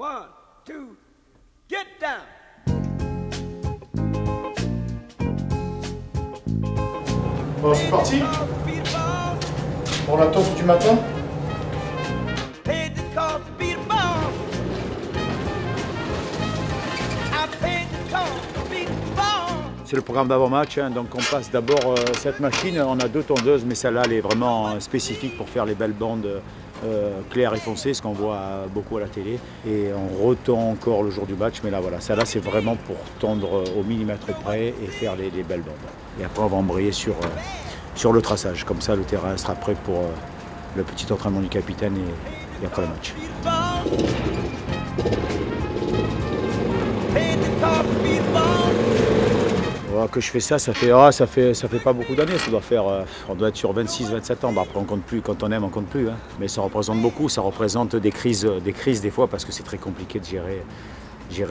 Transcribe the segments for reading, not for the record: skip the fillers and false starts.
1, 2, get down. Bon, c'est parti pour la toast du matin. C'est le programme d'avant-match, hein, donc on passe d'abord cette machine, on a 2 tondeuses, mais celle-là elle est vraiment spécifique pour faire les belles bandes claires et foncées, ce qu'on voit beaucoup à la télé. Et on retend encore le jour du match, mais là voilà, celle-là c'est vraiment pour tondre au millimètre près et faire les belles bandes. Et après on va embrayer sur le traçage, comme ça le terrain sera prêt pour le petit entraînement du capitaine et après le match. Que je fais ça, ça fait pas beaucoup d'années, ça doit faire, on doit être sur 26-27 ans, après on compte plus, quand on aime on compte plus, hein. Mais ça représente beaucoup, ça représente des crises des fois parce que c'est très compliqué de gérer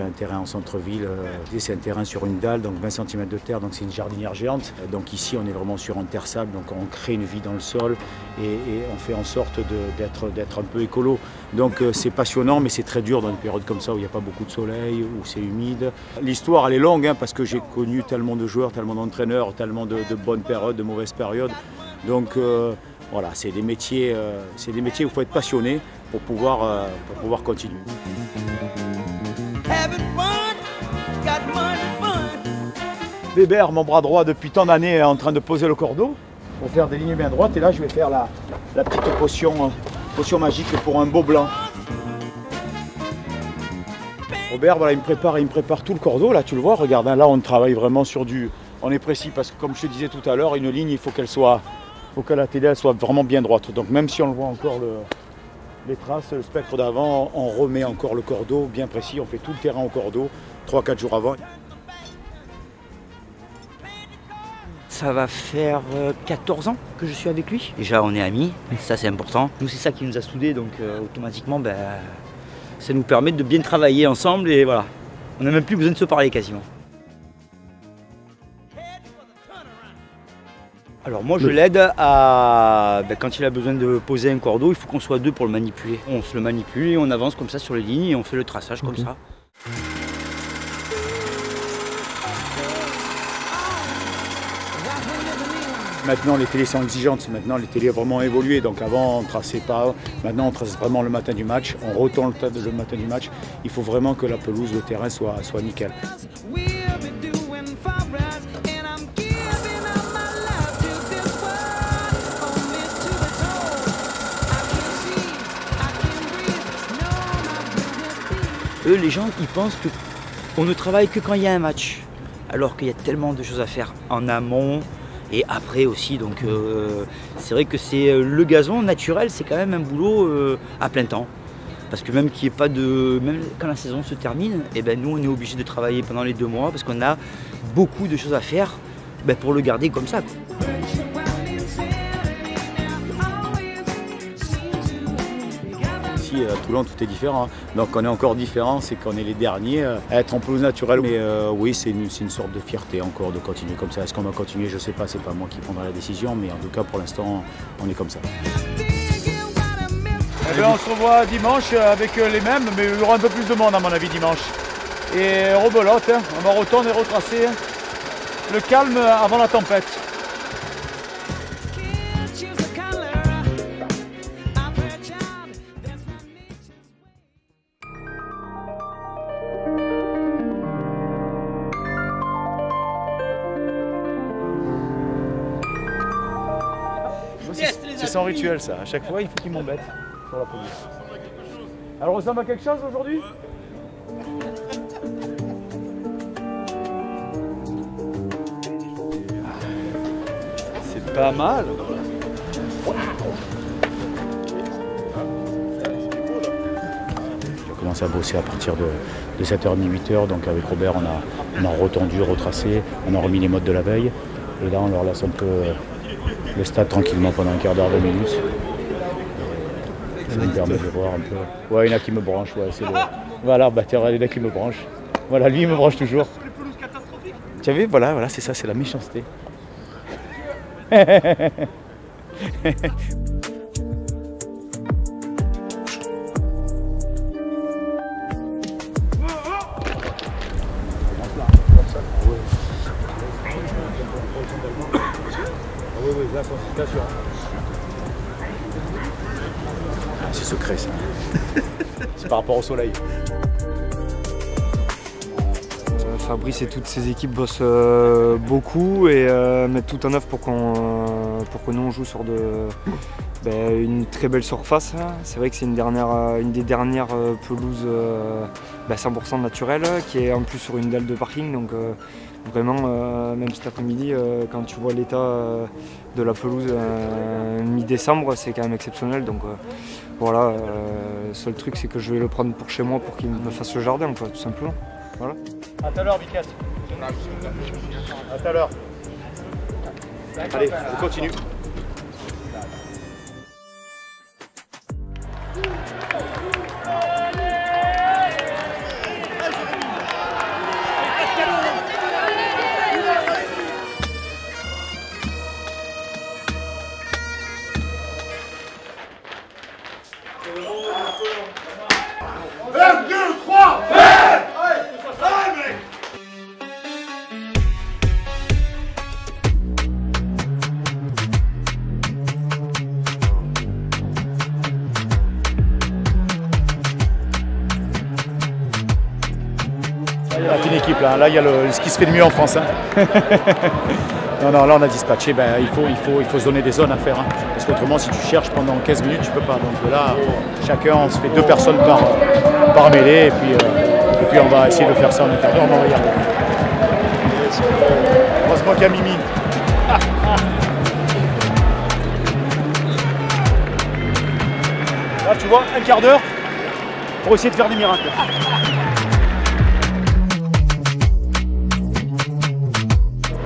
un terrain en centre-ville. C'est un terrain sur une dalle, donc 20 cm de terre, donc c'est une jardinière géante. Donc ici on est vraiment sur un terre sable, donc on crée une vie dans le sol et on fait en sorte d'être un peu écolo. Donc c'est passionnant, mais c'est très dur dans une période comme ça où il n'y a pas beaucoup de soleil, où c'est humide. L'histoire elle est longue, hein, parce que j'ai connu tellement de joueurs, tellement d'entraîneurs, tellement de bonnes périodes, de mauvaises périodes. Donc voilà, c'est des métiers où il faut être passionné pour pouvoir continuer. Weber, mon bras droit depuis tant d'années, est en train de poser le cordeau pour faire des lignes bien droites. Et là, je vais faire la petite potion magique pour un beau blanc. Robert, voilà, il me prépare tout le cordeau. Là, tu le vois, regarde, hein, là, on travaille vraiment sur du... On est précis parce que, comme je te disais tout à l'heure, une ligne, il faut que la télé elle soit vraiment bien droite. Donc, même si on le voit encore les traces, le spectre d'avant, on remet encore le cordeau bien précis, on fait tout le terrain au cordeau 3-4 jours avant. Ça va faire 14 ans que je suis avec lui. Déjà on est amis, ça c'est important. Nous c'est ça qui nous a soudés, donc automatiquement ça nous permet de bien travailler ensemble et voilà. On n'a même plus besoin de se parler quasiment. Alors moi je l'aide à, quand il a besoin de poser un cordeau, il faut qu'on soit 2 pour le manipuler. On se le manipule et on avance comme ça sur les lignes et on fait le traçage comme ça. Maintenant les télés sont exigeantes, maintenant les télés ont vraiment évolué, donc avant on ne traçait pas, maintenant on trace vraiment le matin du match, on retourne le matin du match, il faut vraiment que la pelouse, le terrain soit nickel. Eux, les gens, ils pensent qu'on ne travaille que quand il y a un match, alors qu'il y a tellement de choses à faire en amont et après aussi. Donc c'est vrai que c'est le gazon naturel, c'est quand même un boulot à plein temps. Parce que même quand la saison se termine, eh ben nous on est obligé de travailler pendant les 2 mois parce qu'on a beaucoup de choses à faire pour le garder comme ça, quoi. À Toulon, tout est différent. Donc on est encore différent, c'est qu'on est les derniers à être en pelouse naturelle. Mais oui, c'est une sorte de fierté encore de continuer comme ça. Est-ce qu'on va continuer? Je ne sais pas, c'est pas moi qui prendrai la décision, mais en tout cas pour l'instant, on est comme ça. Eh bien, on se revoit dimanche avec les mêmes, mais il y aura un peu plus de monde à mon avis dimanche. Et rebelote, hein, on va retourner et retracer le calme avant la tempête. C'est son rituel ça, à chaque fois il faut qu'il m'embête sur la pelouse. Elle ressemble à quelque chose aujourd'hui? C'est pas mal. J'ai commencé à bosser à partir de 7h30, 8h, donc avec Robert on a retendu, retracé, on a remis les modes de la veille et là on leur laisse un peu le stade tranquillement pendant un quart d'heure, 20 minutes. Ça me permet de voir un peu. Ouais, il y en a qui me branchent, ouais, c'est le... Voilà, il y en a qui me branchent. Voilà, lui il me branche toujours. Tu as vu, voilà, c'est ça, c'est la méchanceté. Attention. Ah, c'est secret ça. C'est par rapport au soleil. Fabrice et toutes ses équipes bossent beaucoup et mettent tout en œuvre pour que nous on joue sur une très belle surface. C'est vrai que c'est une des dernières pelouses 100% naturelles qui est en plus sur une dalle de parking. Donc vraiment, même cet après-midi, quand tu vois l'état de la pelouse mi-décembre, c'est quand même exceptionnel. Donc voilà, le seul truc c'est que je vais le prendre pour chez moi pour qu'il me fasse le jardin, quoi, tout simplement. Voilà. À tout à l'heure, Vicas. À tout à l'heure. Allez, on continue. La fine équipe là, il y a ce qui se fait de mieux en France. Hein. non, là on a dispatché, il faut se donner des zones à faire. Hein. Parce qu'autrement si tu cherches pendant 15 minutes, tu peux pas. Donc là, chacun, on se fait 2 personnes par mêlée et puis on va essayer de faire ça en un quart d'heure, on va regarder. Heureusement qu'il y a Mimi. Là tu vois, un quart d'heure pour essayer de faire des miracles.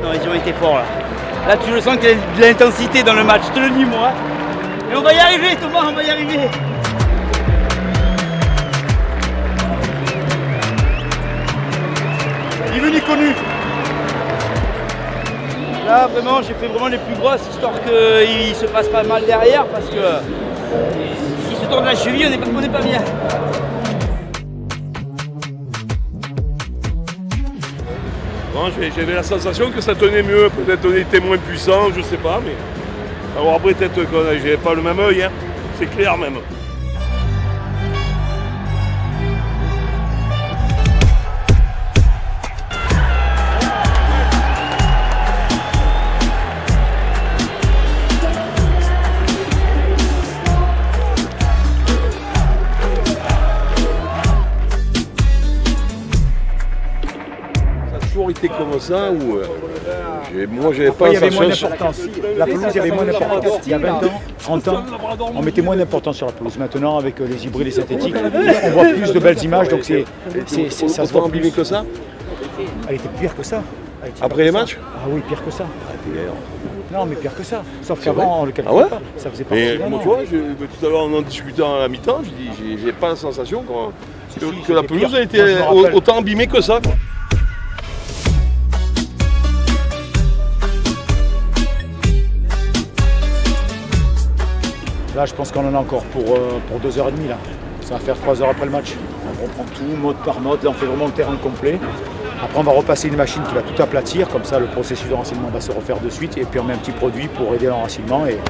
Non, ils ont été forts là. Là, tu le sens qu'il y a de l'intensité dans le match, je te le dis moi. Et on va y arriver, Thomas, on va y arriver. Ni vu ni connu. Là, vraiment, j'ai fait vraiment les plus grosses, histoire qu'il se fasse pas mal derrière, parce que s'il se tourne la cheville, on n'est pas bien. J'avais la sensation que ça tenait mieux, peut-être on était moins puissant, je sais pas, mais... Alors après peut-être que j'avais pas le même œil, hein. C'est clair même. Été comme ça ou moi j'avais pas il y avait moins d'importance. La pelouse, il y avait moins d'importance. Il y a 20 ans, 30 ans, on mettait moins d'importance sur la pelouse. Maintenant, avec les hybrides et synthétiques, on voit plus de belles images, donc ça se voit plus que ça. Elle était pire que ça. Après les matchs? Ah oui, pire que ça. Non, mais pire que ça. Sauf qu'avant, on le calculait pas. Ça faisait pas. Mais moi, tu vois, tout à l'heure, en discutant à la mi-temps, j'ai pas la sensation que la pelouse a été autant abîmée que ça. Là, je pense qu'on en a encore pour 2h30 là. Ça va faire 3 heures après le match. On reprend tout, mode par mode. Là, on fait vraiment le terrain complet. Après, on va repasser une machine qui va tout aplatir. Comme ça, le processus d'enracinement va se refaire de suite. Et puis, on met un petit produit pour aider l'enracinement. Et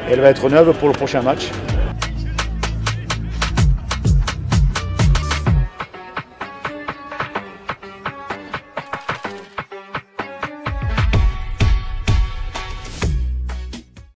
elle va être neuve pour le prochain match.